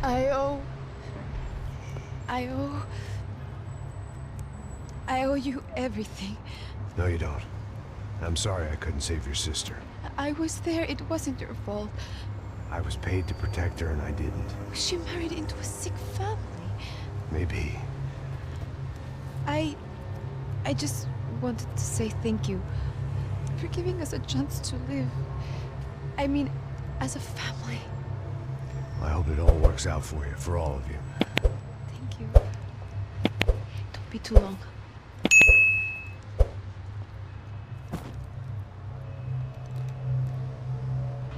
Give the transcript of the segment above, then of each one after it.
I owe... I owe... I owe you everything. No, you don't. I'm sorry I couldn't save your sister. I was there. It wasn't your fault. I was paid to protect her and I didn't. She married into a sick family. Maybe. I just wanted to say thank you for giving us a chance to live. I mean, as a family. I hope it all works out for you, for all of you. Thank you. Don't be too long.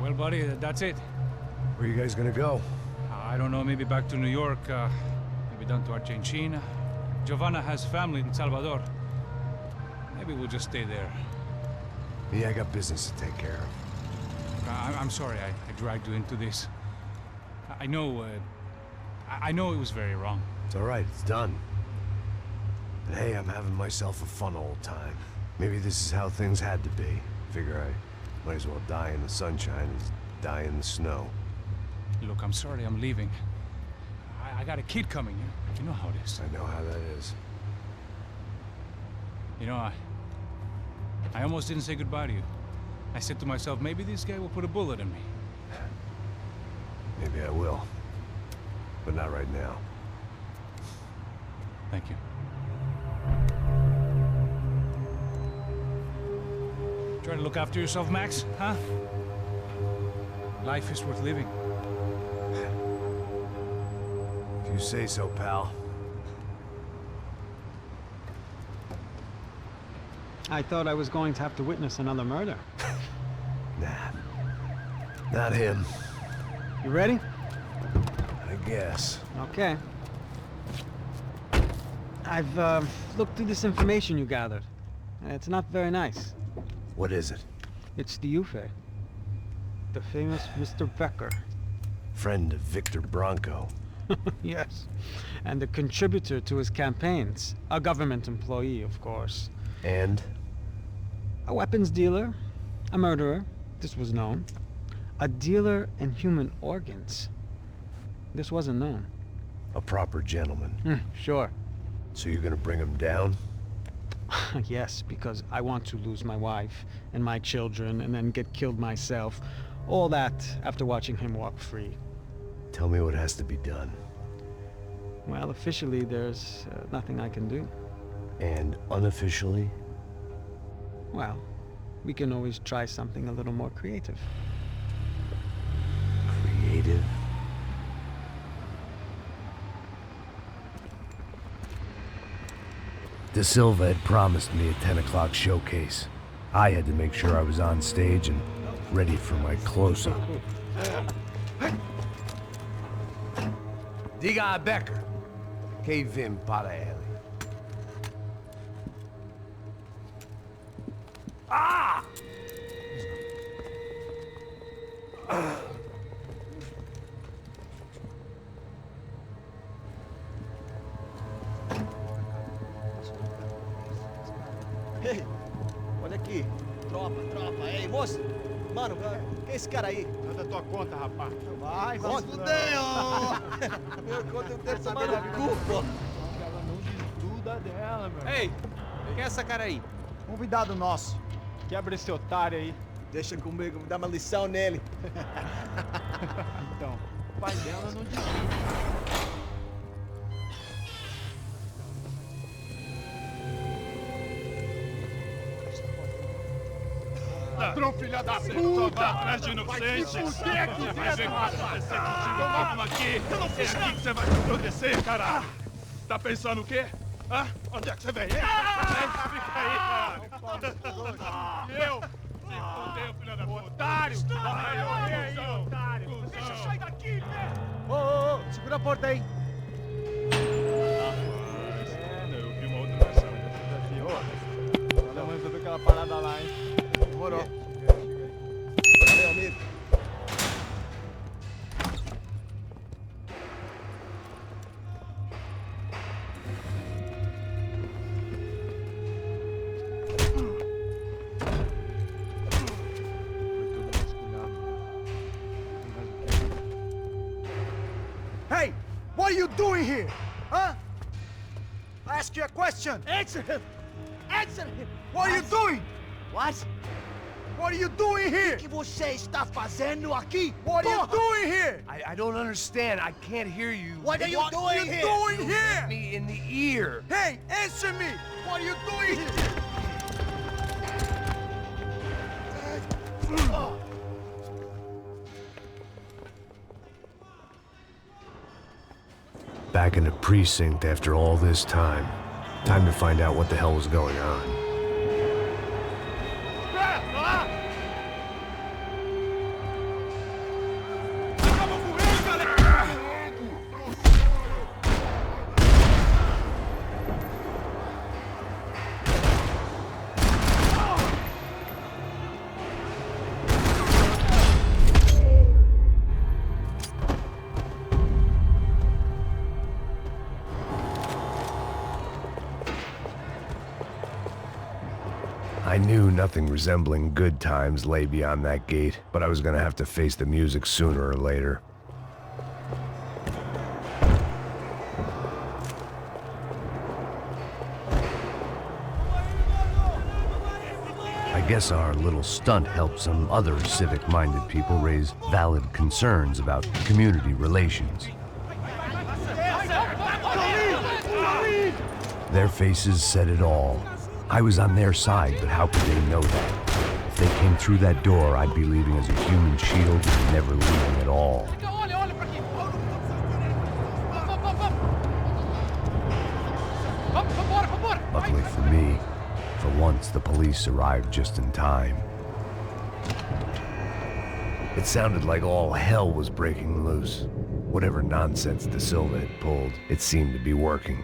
Well, buddy, that's it. Where are you guys gonna go? I don't know, maybe back to New York, maybe down to Argentina. Giovanna has family in Salvador. Maybe we'll just stay there. Me, I got business to take care of. I'm sorry I dragged you into this. I know it was very wrong. It's all right, it's done. And hey, I'm having myself a fun old time. Maybe this is how things had to be. Figure I might as well die in the sunshine as die in the snow. Look, I'm sorry I'm leaving. I got a kid coming, you know how it is. I know how that is. You know, I almost didn't say goodbye to you. I said to myself, maybe this guy will put a bullet in me. Maybe I will. But not right now. Thank you. Try to look after yourself, Max, huh? Life is worth living. If you say so, pal. I thought I was going to have to witness another murder. Nah. Not him. You ready? I guess. Okay. I've looked through this information you gathered. It's not very nice. What is it? It's the Ufe. The famous Mr. Becker. Friend of Victor Bronco. Yes. And a contributor to his campaigns. A government employee, of course. And? A weapons dealer. A murderer. This was known. A dealer in human organs. This wasn't known. A proper gentleman. Sure. So you're gonna bring him down? Yes, because I want to lose my wife and my children and then get killed myself. All that after watching him walk free. Tell me what has to be done. Well, officially there's nothing I can do. And unofficially? Well, we can always try something a little more creative. Creative? De Silva had promised me a 10 o'clock showcase. I had to make sure I was on stage and ready for my close-up. Diga a Becker que vim para ele. Ah! Ei, olha aqui. Tropa. Ei, moço. Mano, quem é esse cara aí? Manda tua conta, rapaz. Vai se fuder, ó! Meu conta eu quero saber da culpa. Ela não desgruda dela, meu. Ei, quem é essa cara aí? Convidado nosso. Quebra esse otário aí. Deixa comigo, me dá uma lição nele. Então, o pai dela não desgruda. Ladrão, filha da puta! Vai atrás de inocentes! Vai ver o que vai acontecer contigo mesmo aqui! Eu não fiz aqui que você vai se proteger, cara! Tá pensando o quê? Hã? Onde é que você vem? Fica aí, cara! Eu? Se fodeu, filha da puta! Otário! Vai, eu, otário! Deixa eu sair daqui, né? Ô, segura a porta aí. Eu vi uma outra versão. Vamos resolver aquela parada lá, hein? Demorou. Valeu, amigo. Hey! doing here? Huh? I ask you a question. Answer him. Answer him. What are you doing? What? What are you doing here? O que você está fazendo aqui? What are you doing here? I don't understand. I can't hear you. What are you doing here? What are you doing here? Hit me in the ear. Hey, answer me. What are you doing here? Back in the precinct after all this time. Time to find out what the hell was going on. I knew nothing resembling good times lay beyond that gate, but I was gonna have to face the music sooner or later. I guess our little stunt helped some other civic-minded people raise valid concerns about community relations. Their faces said it all. I was on their side, but how could they know that? If they came through that door, I'd be leaving as a human shield and never leaving at all. Luckily for me, for once the police arrived just in time. It sounded like all hell was breaking loose. Whatever nonsense De Silva had pulled, it seemed to be working.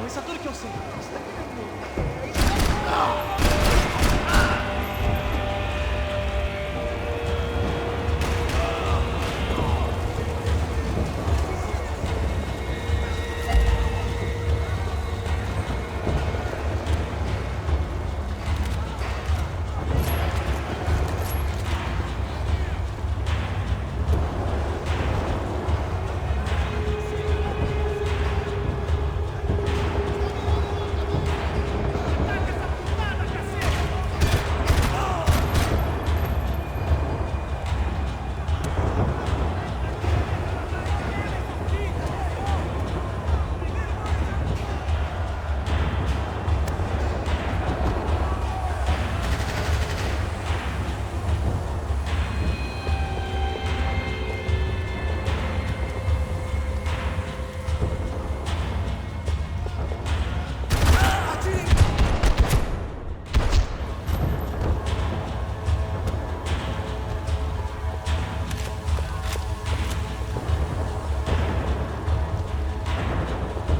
Isso é tudo que eu sei.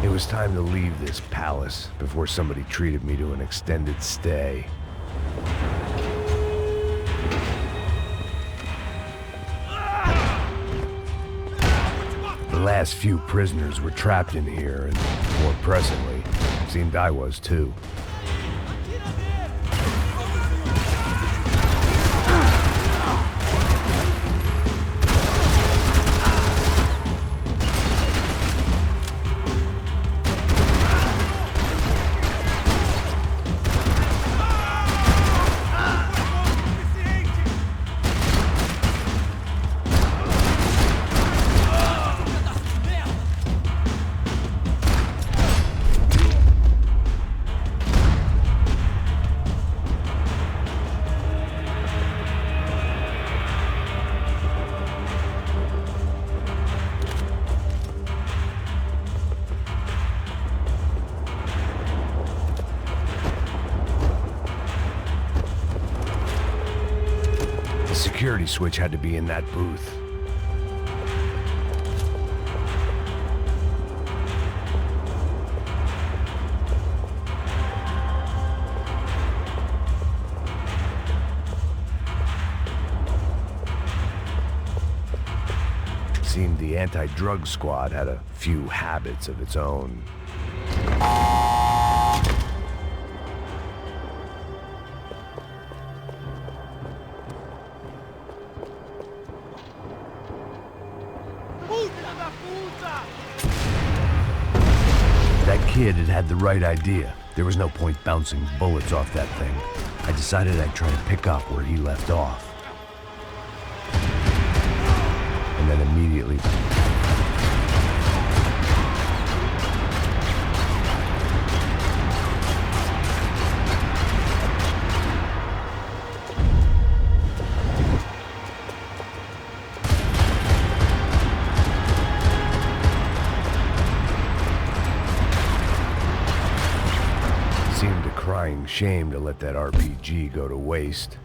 It was time to leave this palace before somebody treated me to an extended stay. The last few prisoners were trapped in here, and more pressingly, it seemed I was too. security switch had to be in that booth. Seemed the anti-drug squad had a few habits of its own. That kid had the right idea. There was no point bouncing bullets off that thing. I decided I'd try to pick up where he left off. And then immediately... seemed a crying shame to let that RPG go to waste.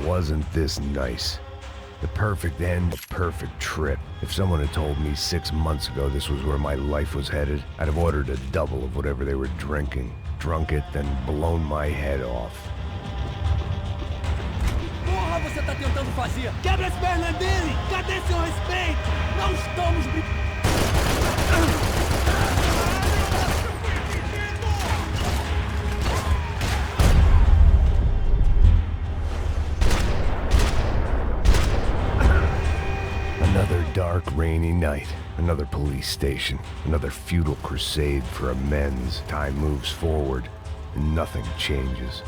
Wasn't this nice? The perfect end, the perfect trip. If someone had told me 6 months ago this was where my life was headed, I'd have ordered a double of whatever they were drinking, drunk it, then blown my head off. Porra, você tá tentando fazer? Quebra as pernas dele! Cadê seu respeito? Não estamos Another dark, rainy night. Another police station. Another futile crusade for amends. Time moves forward, and nothing changes.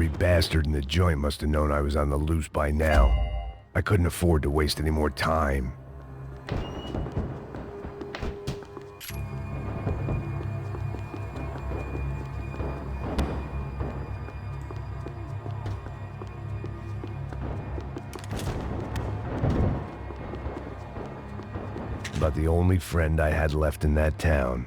Every bastard in the joint must have known I was on the loose by now. I couldn't afford to waste any more time. About the only friend I had left in that town.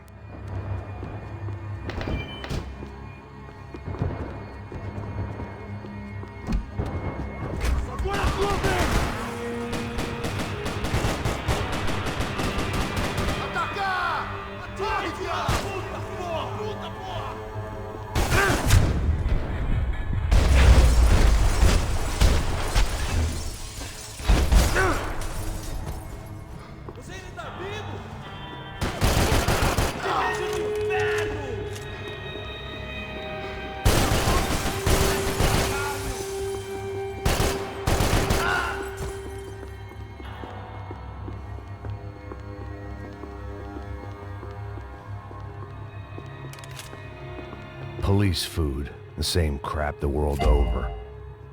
Police food, the same crap the world over.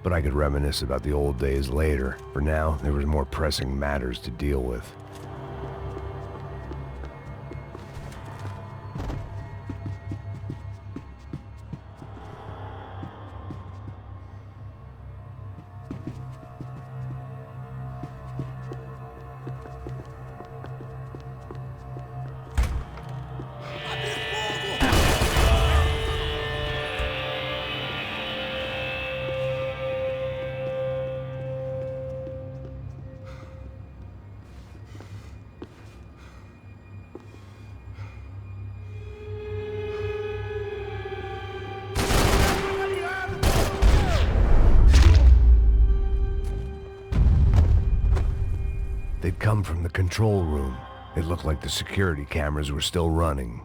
But I could reminisce about the old days later. For now, there was more pressing matters to deal with. They'd come from the control room. It looked like the security cameras were still running.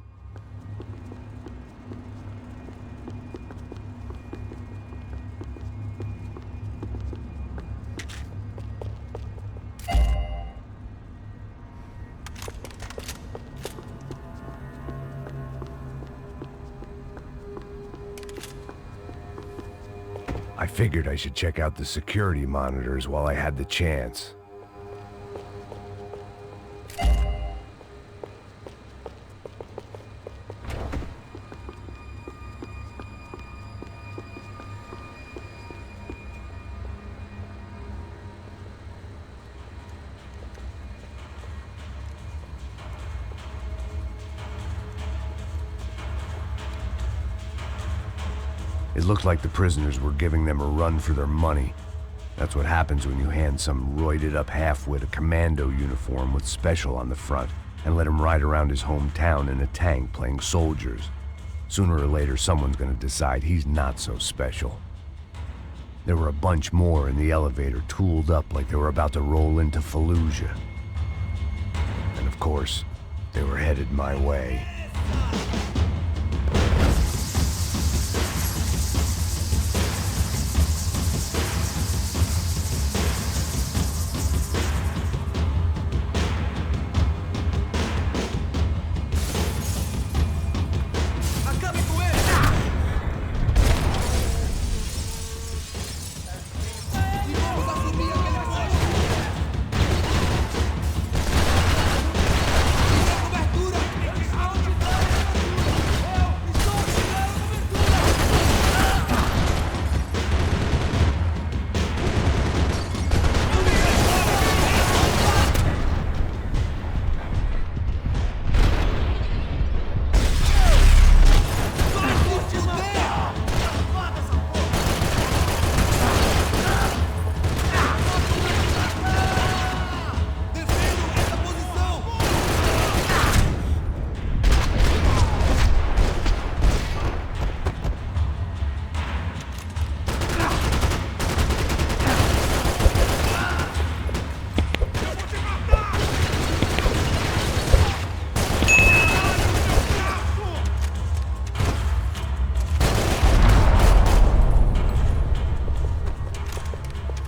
I figured I should check out the security monitors while I had the chance. It looked like the prisoners were giving them a run for their money. That's what happens when you hand some roided-up halfwit a commando uniform with special on the front and let him ride around his hometown in a tank playing soldiers. Sooner or later, someone's gonna decide he's not so special. There were a bunch more in the elevator, tooled up like they were about to roll into Fallujah. And of course, they were headed my way.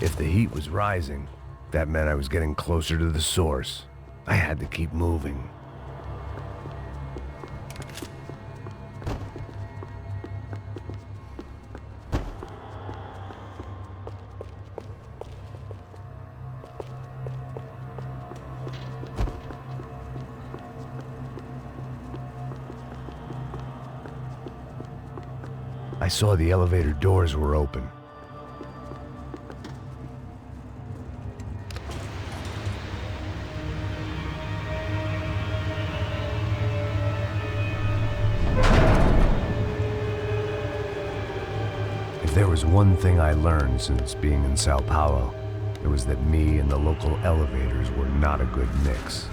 If the heat was rising, that meant I was getting closer to the source. I had to keep moving. saw the elevator doors were open. If there was one thing I learned since being in Sao Paulo, it was that me and the local elevators were not a good mix.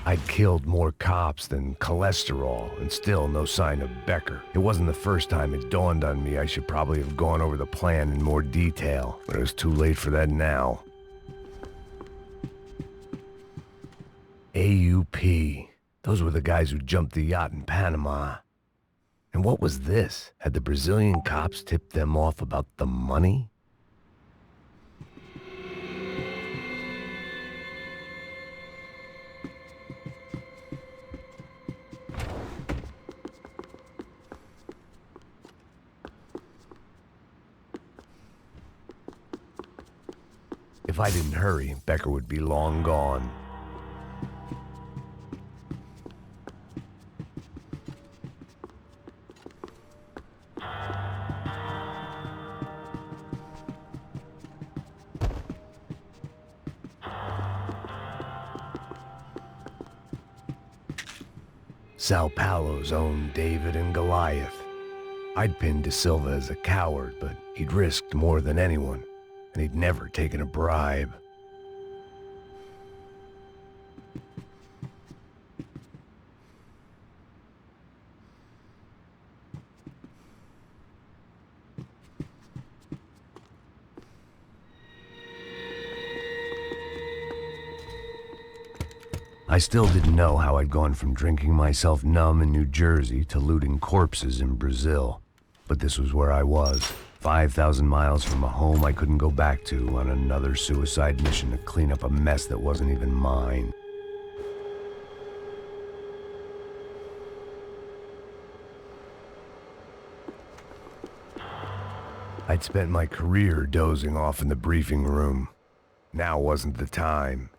I'd killed more cops than cholesterol, and still no sign of Becker. It wasn't the first time it dawned on me I should probably have gone over the plan in more detail, but it was too late for that now. AUP. Those were the guys who jumped the yacht in Panama. And what was this? Had the Brazilian cops tipped them off about the money? If I didn't hurry, Becker would be long gone. Sao Paulo's own David and Goliath. I'd pinned De Silva as a coward, but he'd risked more than anyone, and he'd never taken a bribe. I still didn't know how I'd gone from drinking myself numb in New Jersey to looting corpses in Brazil. But this was where I was, 5,000 miles from a home I couldn't go back to, on another suicide mission to clean up a mess that wasn't even mine. I'd spent my career dozing off in the briefing room. Now wasn't the time.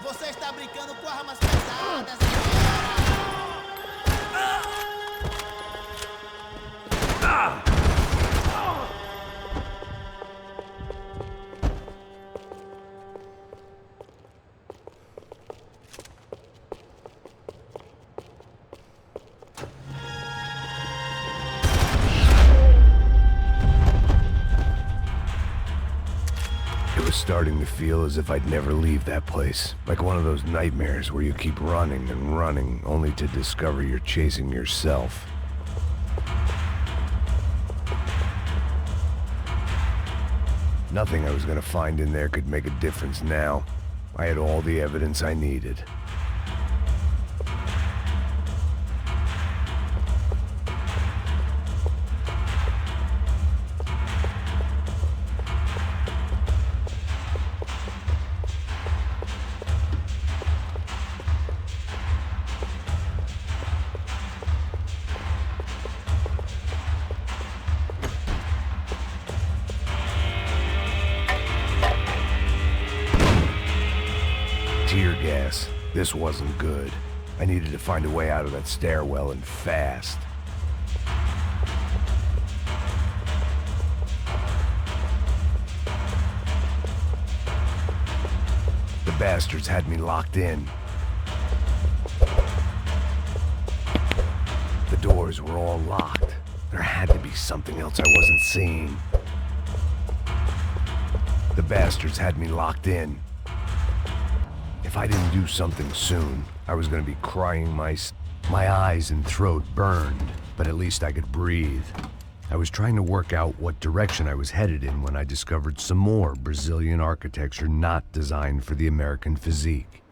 Você está brincando com armas pesadas agora! It was starting to feel as if I'd never leave that place. Like one of those nightmares where you keep running and running, only to discover you're chasing yourself. Nothing I was gonna find in there could make a difference now. I had all the evidence I needed. Tear gas. This wasn't good. I needed to find a way out of that stairwell, and fast. The bastards had me locked in. The doors were all locked. There had to be something else I wasn't seeing. The bastards had me locked in. If I didn't do something soon, I was gonna be crying my eyes and throat burned, but at least I could breathe. I was trying to work out what direction I was headed in when I discovered some more Brazilian architecture not designed for the American physique.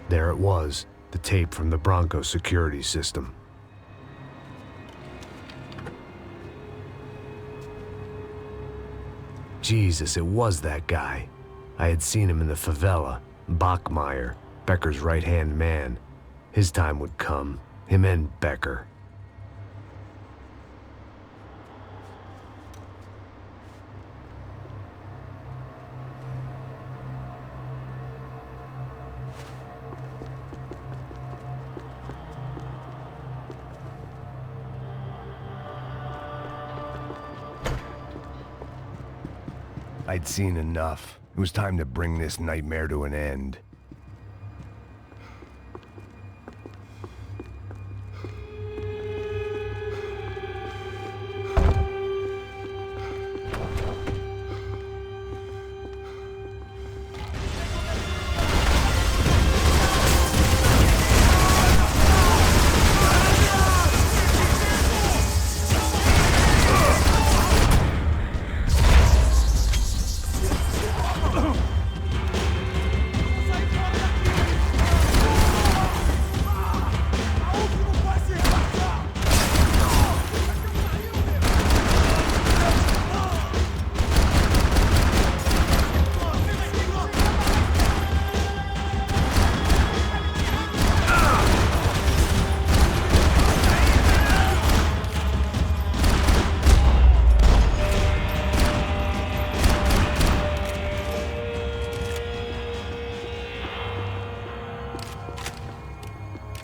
There it was, the tape from the Bronco security system. Jesus, it was that guy. I had seen him in the favela, Bachmeyer, Becker's right-hand man. His time would come, him and Becker. I'd seen enough. It was time to bring this nightmare to an end.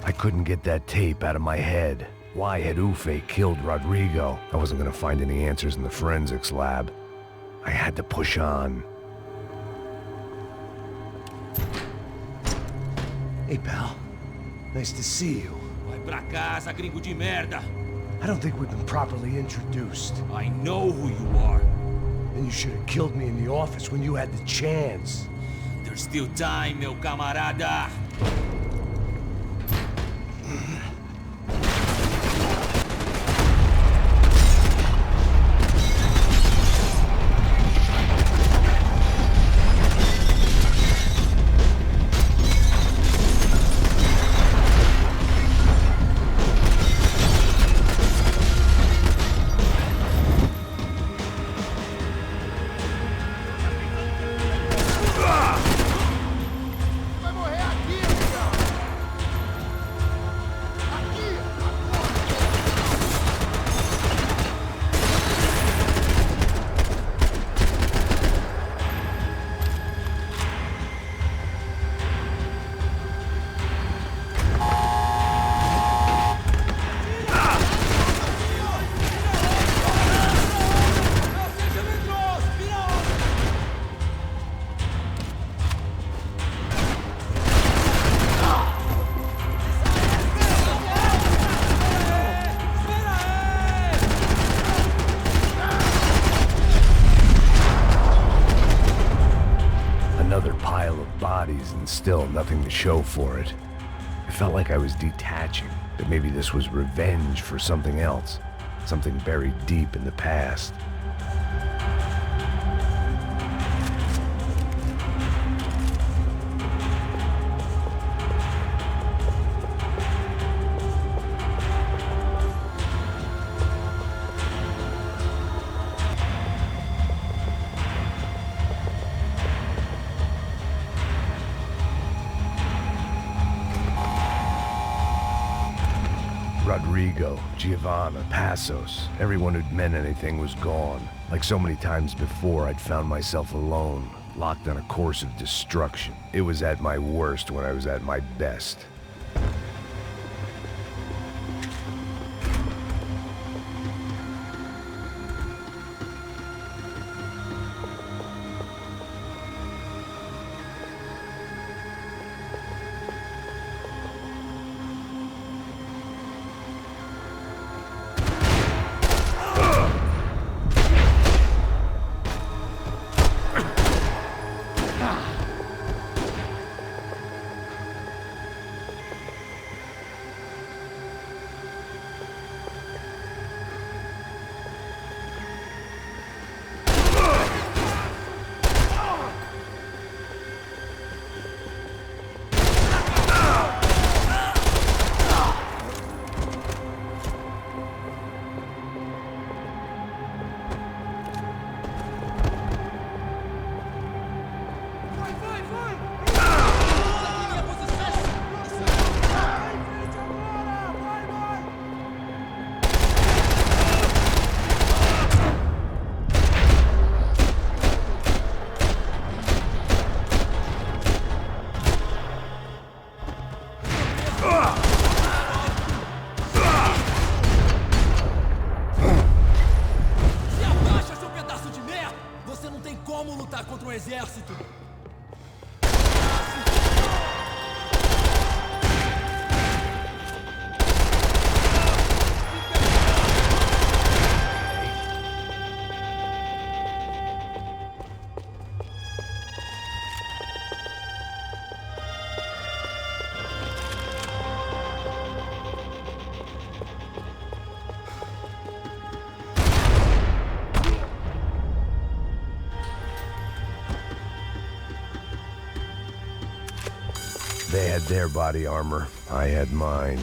I couldn't get that tape out of my head. Why had Ufe killed Rodrigo? I wasn't gonna find any answers in the forensics lab. I had to push on. Hey, pal. Nice to see you. Vai pra casa, gringo de merda. I don't think we've been properly introduced. I know who you are. And you should have killed me in the office when you had the chance. There's still time, meu camarada. days and still nothing to show for it. It felt like I was detaching, that maybe this was revenge for something else, something buried deep in the past. Rodrigo, Giovanna, Passos, everyone who'd meant anything was gone. Like so many times before, I'd found myself alone, locked on a course of destruction. It was at my worst when I was at my best. Exército! They had their body armor, I had mine.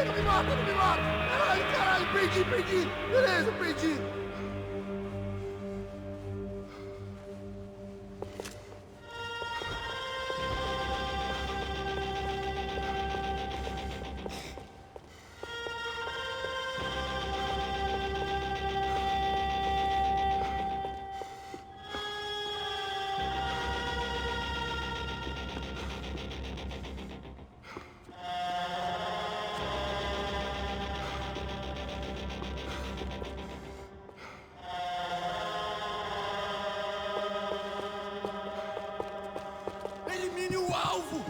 Não me mata, não me mata! Caralho, perdi! Beleza, perdi! Elimine o alvo!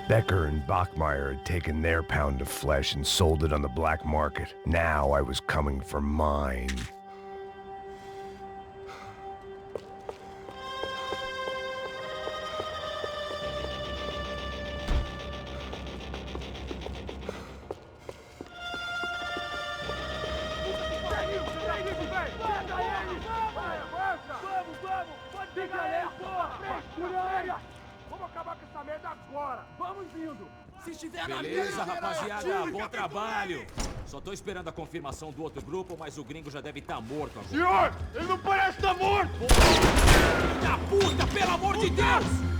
Becker and Bachmeyer had taken their pound of flesh and sold it on the black market. Now I was coming for mine. Vamos acabar com essa merda agora! Vamos vindo! Se estiver na Beleza, rapaziada, bom trabalho. Só tô esperando a confirmação do outro grupo, mas o gringo já deve estar morto agora. Senhor, ele não parece estar morto! Filho da puta, pelo amor de Deus!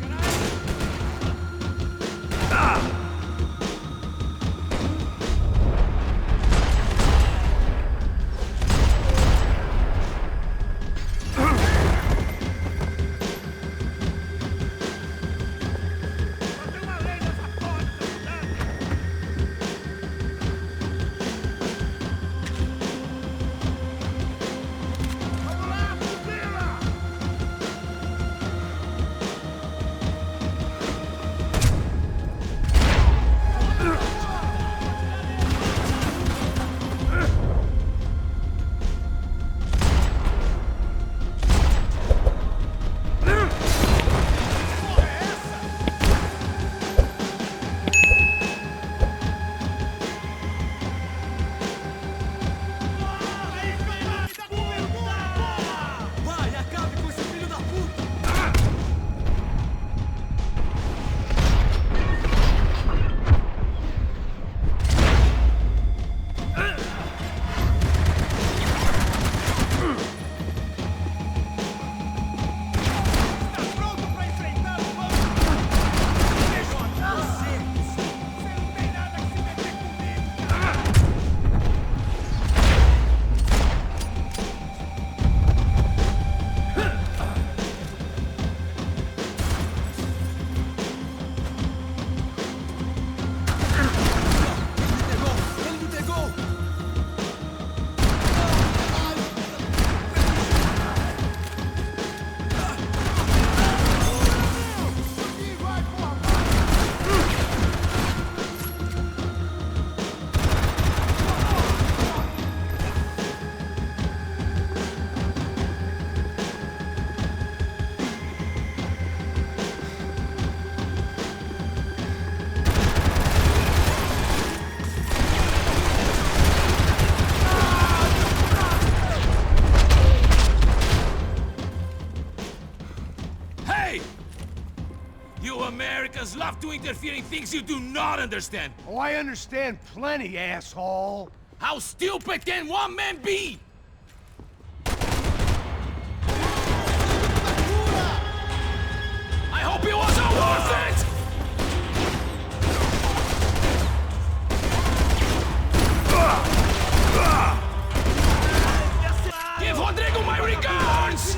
Americans love to interfere in things you do not understand. Oh, I understand plenty, asshole. How stupid can one man be? I hope it wasn't worth it! Give Rodrigo my regards!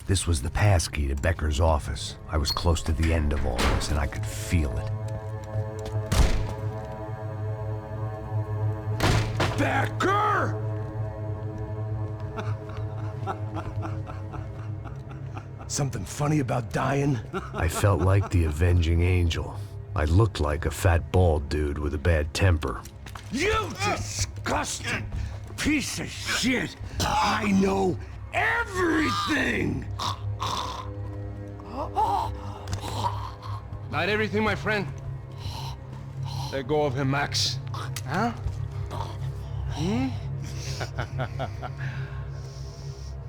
This was the passkey to Becker's office. I was close to the end of all this, and I could feel it. Becker! Something funny about dying? I felt like the avenging angel. I looked like a fat bald dude with a bad temper. You disgusting piece of shit! I know everything! Not everything, my friend. Let go of him, Max. Huh?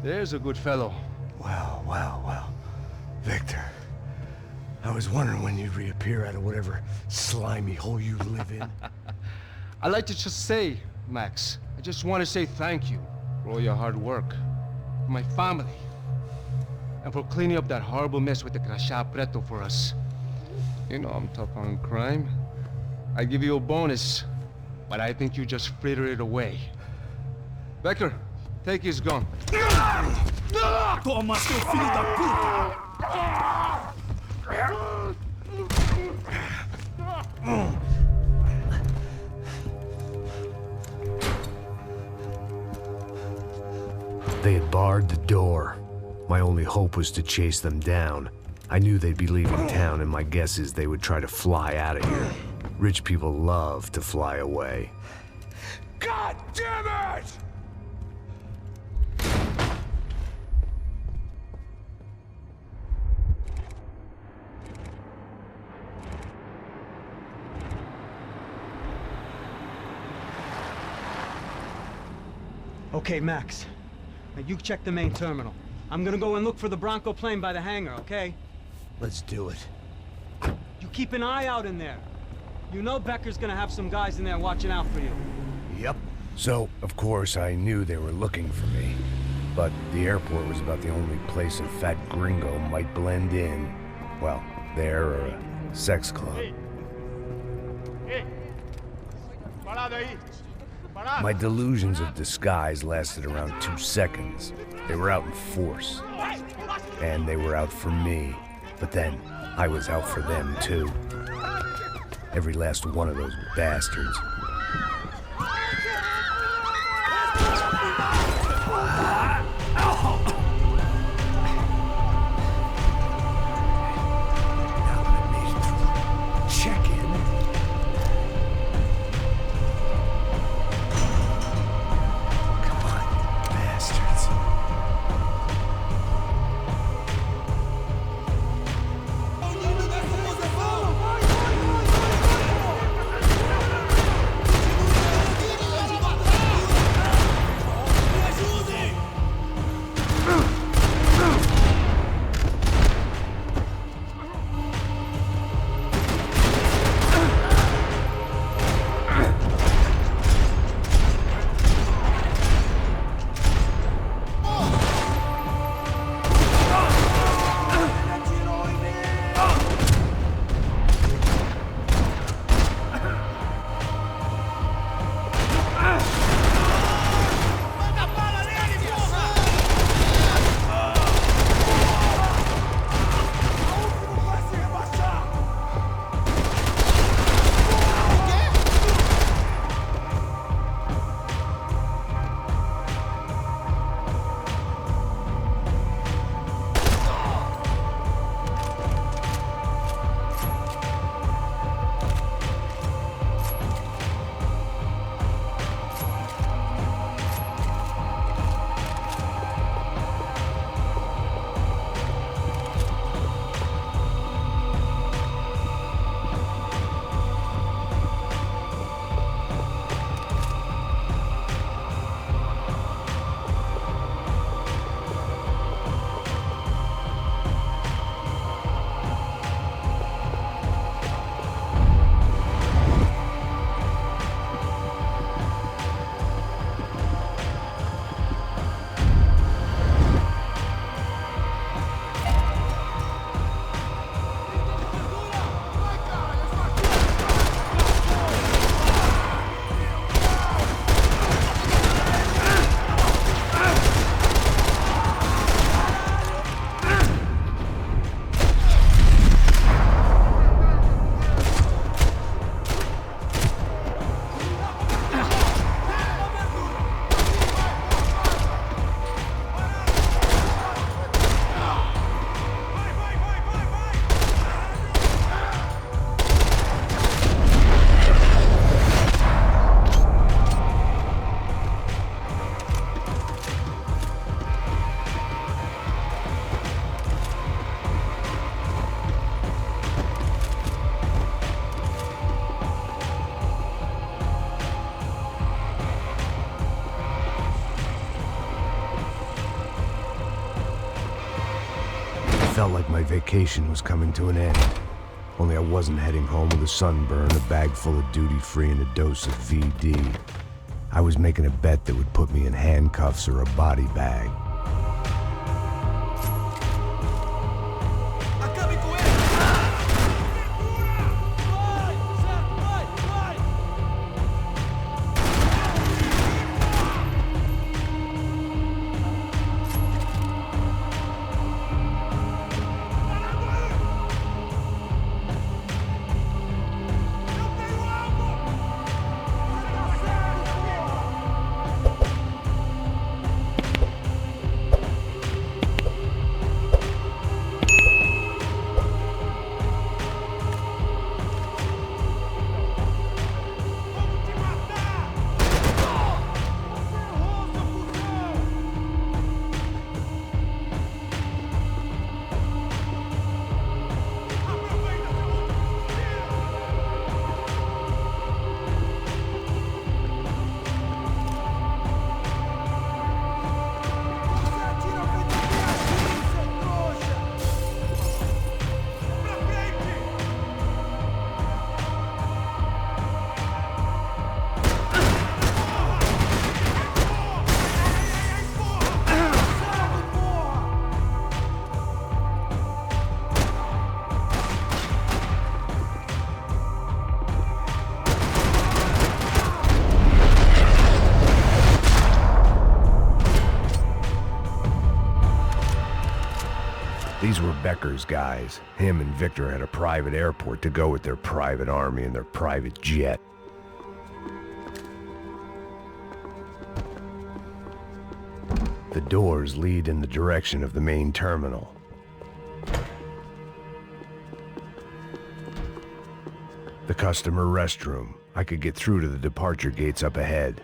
There's a good fellow. Well. Victor, I was wondering when you'd reappear out of whatever slimy hole you live in. I'd like to just say, Max, I just want to say thank you for all your hard work, for my family, and for cleaning up that horrible mess with the Crachá Preto for us. You know I'm tough on crime. I give you a bonus, but I think you just frittered it away. Becker, take his gun. Toma, seu filho da puta! They had barred the door. My only hope was to chase them down. I knew they'd be leaving town, and my guess is they would try to fly out of here. Rich people love to fly away. God damn it! Okay, Max. Now you check the main terminal. I'm gonna go and look for the Bronco plane by the hangar, okay? Let's do it. You keep an eye out in there. You know Becker's gonna have some guys in there watching out for you. Yep. So, of course, I knew they were looking for me. But the airport was about the only place a fat gringo might blend in. Well, there or a sex club. My delusions of disguise lasted around 2 seconds. They were out in force. And they were out for me. But then, I was out for them too. Every last one of those bastards. felt like my vacation was coming to an end. Only I wasn't heading home with a sunburn, a bag full of duty-free, and a dose of VD. I was making a bet that would put me in handcuffs or a body bag. These were Becker's guys. Him and Victor had a private airport to go with their private army and their private jet. The doors lead in the direction of the main terminal. The customer restroom. I could get through to the departure gates up ahead.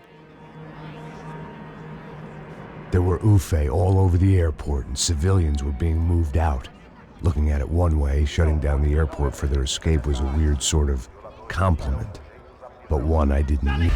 There were UFE all over the airport, and civilians were being moved out. Looking at it one way, shutting down the airport for their escape was a weird sort of compliment, but one I didn't need.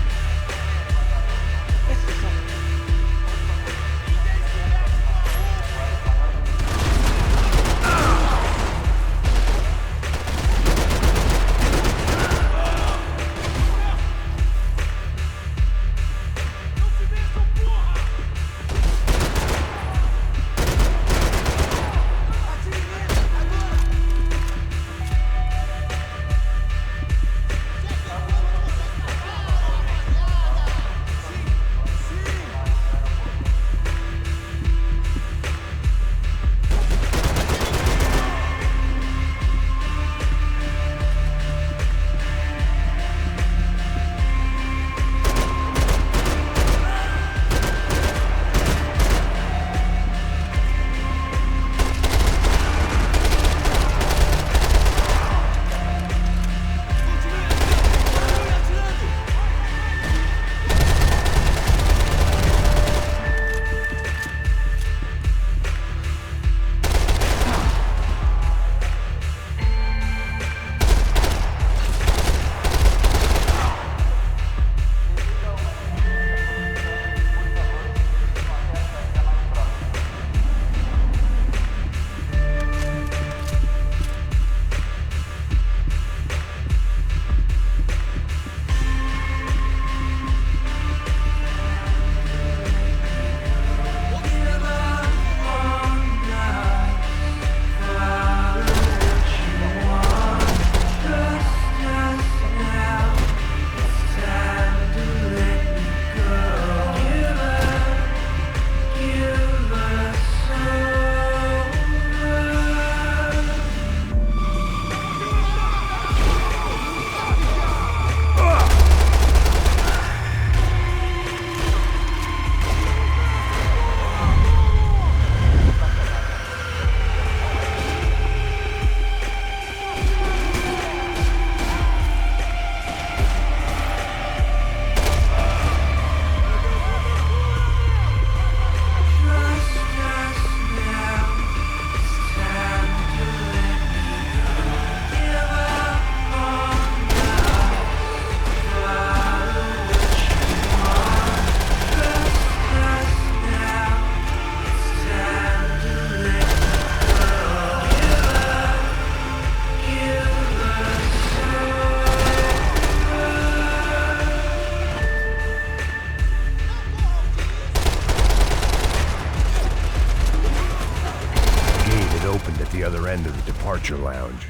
at the other end of the departure lounge.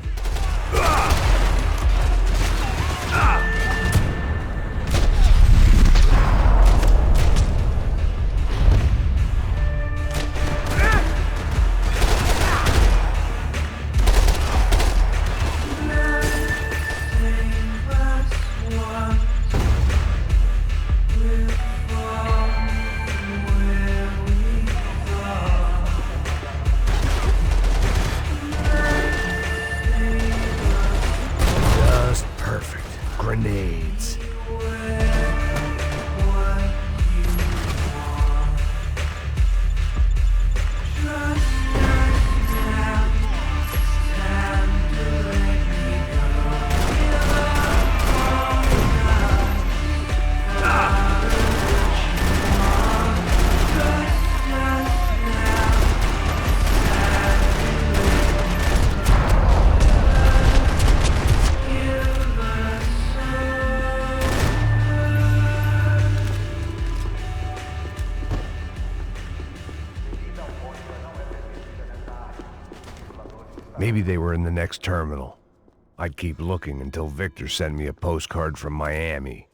Grenades. Maybe they were in the next terminal. I'd keep looking until Victor sent me a postcard from Miami.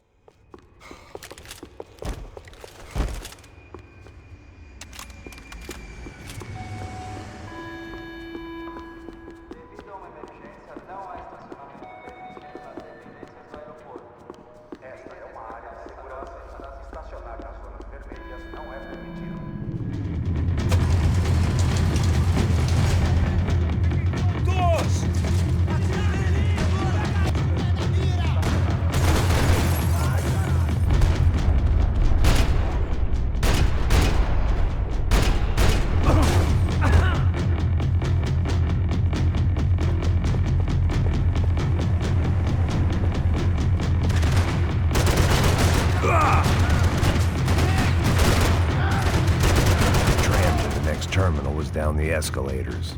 Terminal was down the escalators.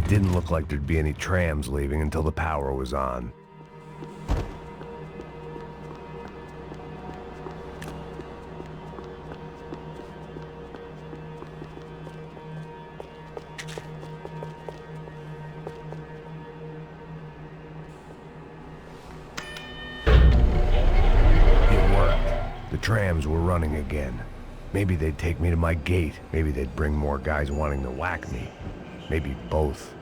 Didn't look like there'd be any trams leaving until the power was on. It worked. The trams were running again. Maybe they'd take me to my gate. Maybe they'd bring more guys wanting to whack me. Maybe both.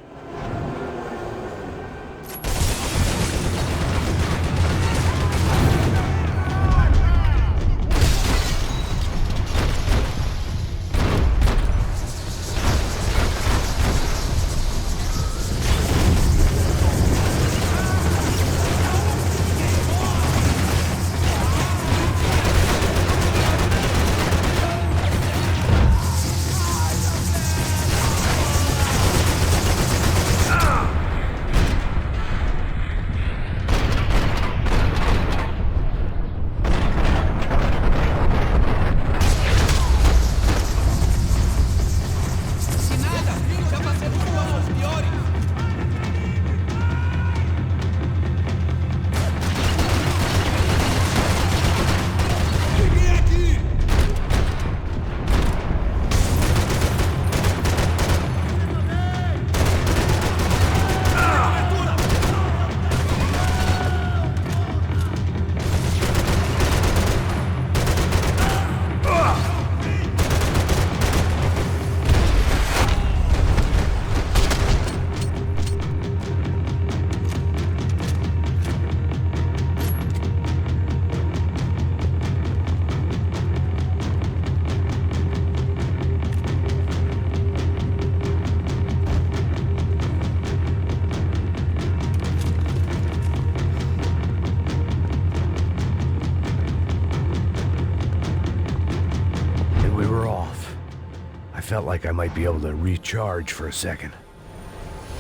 felt like I might be able to recharge for a second.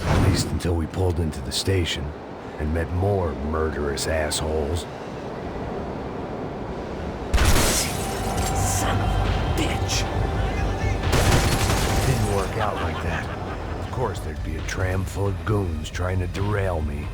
At least until we pulled into the station and met more murderous assholes. Son of a bitch! Didn't work out like that. Of course there'd be a tram full of goons trying to derail me.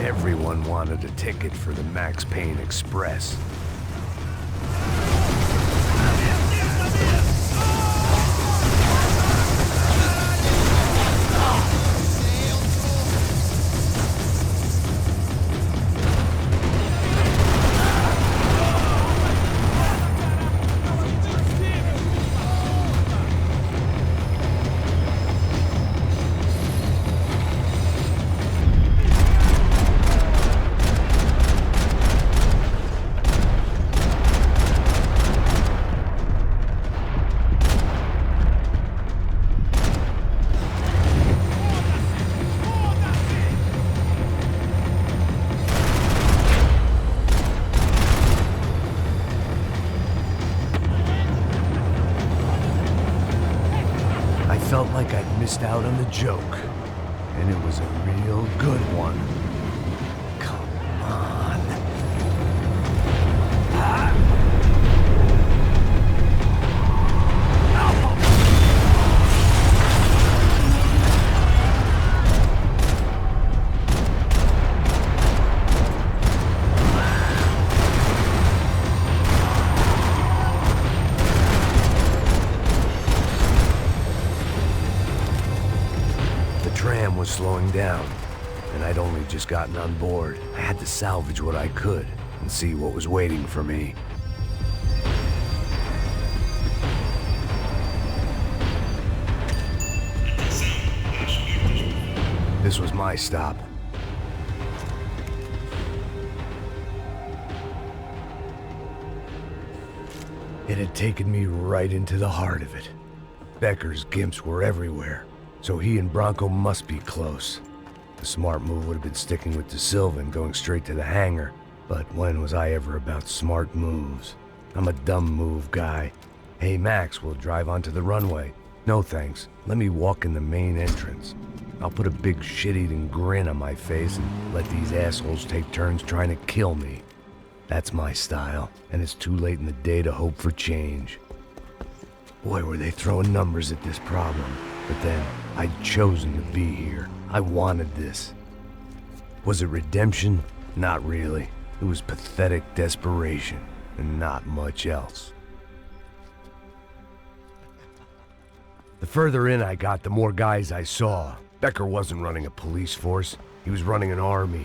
Everyone wanted a ticket for the Max Payne Express. Felt like I'd missed out on the joke, and it was a real good one. Come on. Was slowing down, and I'd only just gotten on board. I had to salvage what I could and see what was waiting for me. This was my stop. It had taken me right into the heart of it. Becker's gimps were everywhere, so he and Bronco must be close. The smart move would have been sticking with De Silva and going straight to the hangar, but when was I ever about smart moves? I'm a dumb move guy. Hey Max, we'll drive onto the runway. No thanks, let me walk in the main entrance. I'll put a big shit-eating grin on my face and let these assholes take turns trying to kill me. That's my style, and it's too late in the day to hope for change. Boy, were they throwing numbers at this problem. But then, I'd chosen to be here. I wanted this. Was it redemption? Not really. It was pathetic desperation, and not much else. The further in I got, the more guys I saw. Becker wasn't running a police force. He was running an army.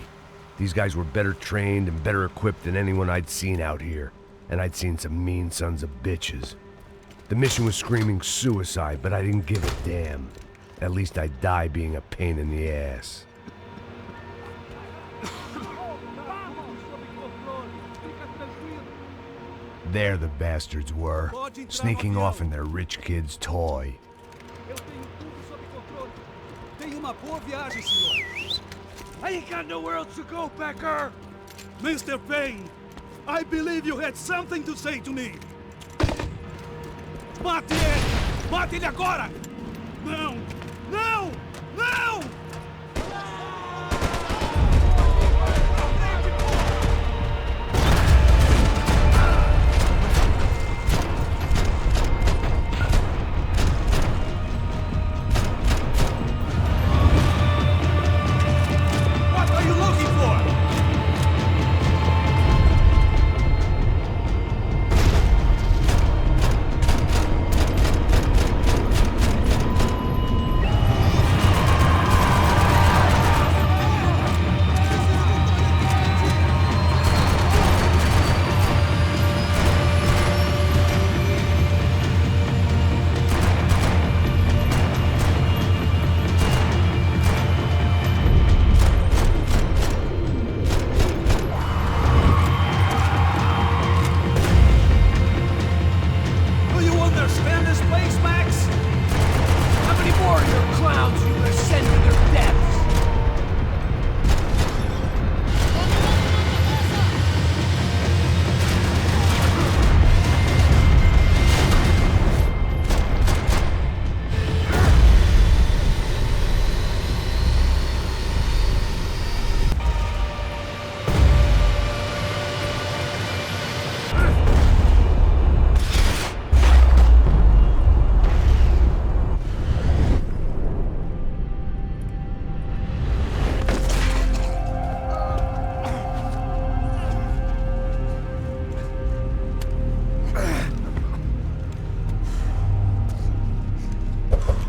These guys were better trained and better equipped than anyone I'd seen out here. And I'd seen some mean sons of bitches. The mission was screaming suicide, but I didn't give a damn. At least I'd die being a pain in the ass. There the bastards were, sneaking off in their rich kid's toy. I ain't got nowhere else to go, Becker! Mr. Payne, I believe you had something to say to me. Mate ele! Mate ele agora! Não! Não! Não!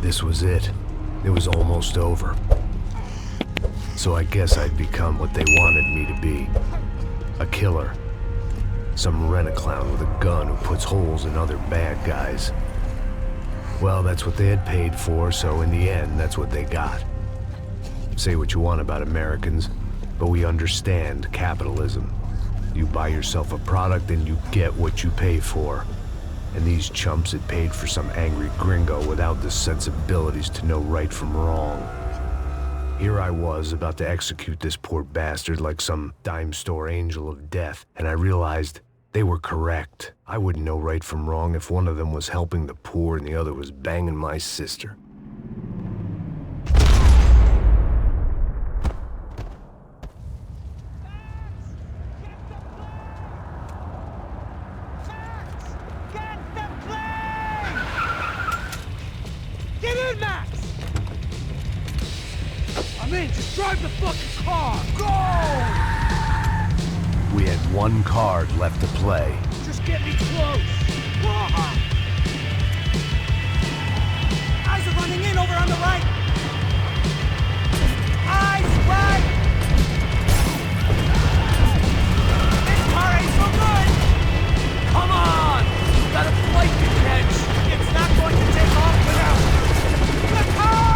This was it. It was almost over. So I guess I'd become what they wanted me to be. A killer. Some rent-a-clown with a gun who puts holes in other bad guys. Well, that's what they had paid for, so in the end, that's what they got. Say what you want about Americans, but we understand capitalism. You buy yourself a product and you get what you pay for. And these chumps had paid for some angry gringo without the sensibilities to know right from wrong. Here I was, about to execute this poor bastard like some dime store angel of death, and I realized they were correct. I wouldn't know right from wrong if one of them was helping the poor and the other was banging my sister. Just drive the fucking car! Go! We had one card left to play. Just get me close! Eyes are running in over on the right! Eyes right! This car ain't so good! Come on! You got a flight to catch! It's not going to take off without... The car!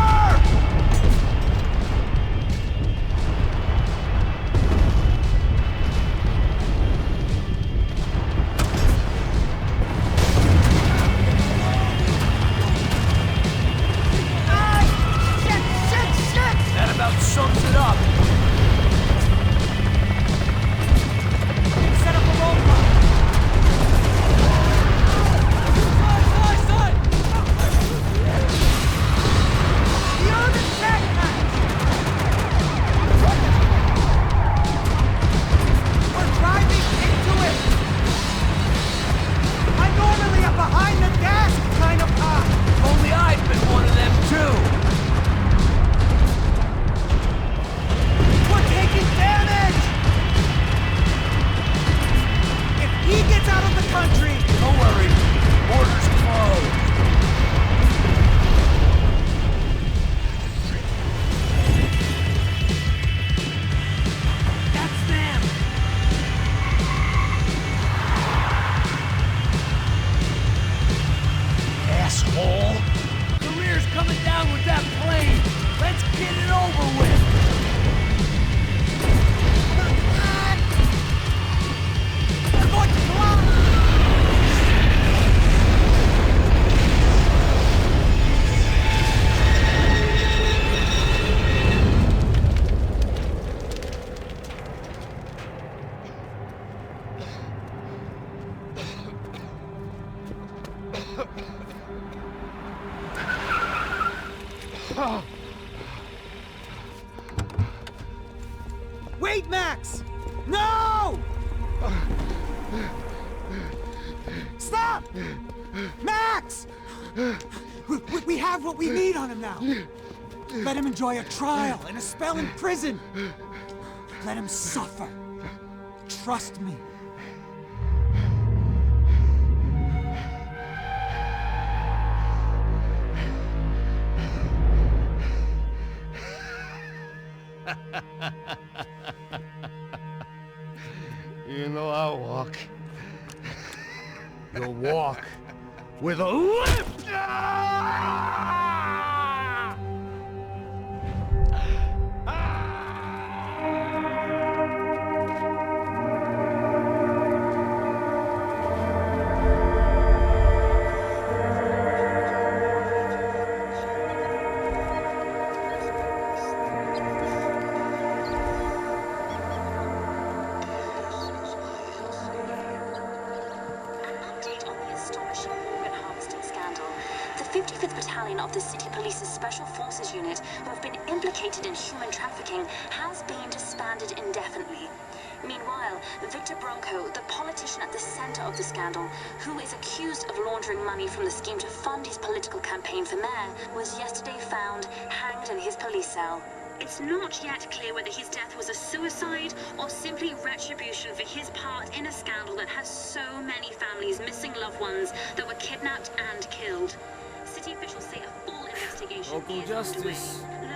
Wait, Max! No! Stop! Max! We have what we need on him now. Let him enjoy a trial and a spell in prison. Let him suffer. Trust me. You know I'll walk. You'll walk with a lift! Of the City Police's Special Forces Unit, who have been implicated in human trafficking, has been disbanded indefinitely. Meanwhile, Victor Bronco, the politician at the center of the scandal, who is accused of laundering money from the scheme to fund his political campaign for mayor, was yesterday found hanged in his police cell. It's not yet clear whether his death was a suicide or simply retribution for his part in a scandal that has so many families missing loved ones that were kidnapped and killed. City officials say a full investigation Local is justice. underway.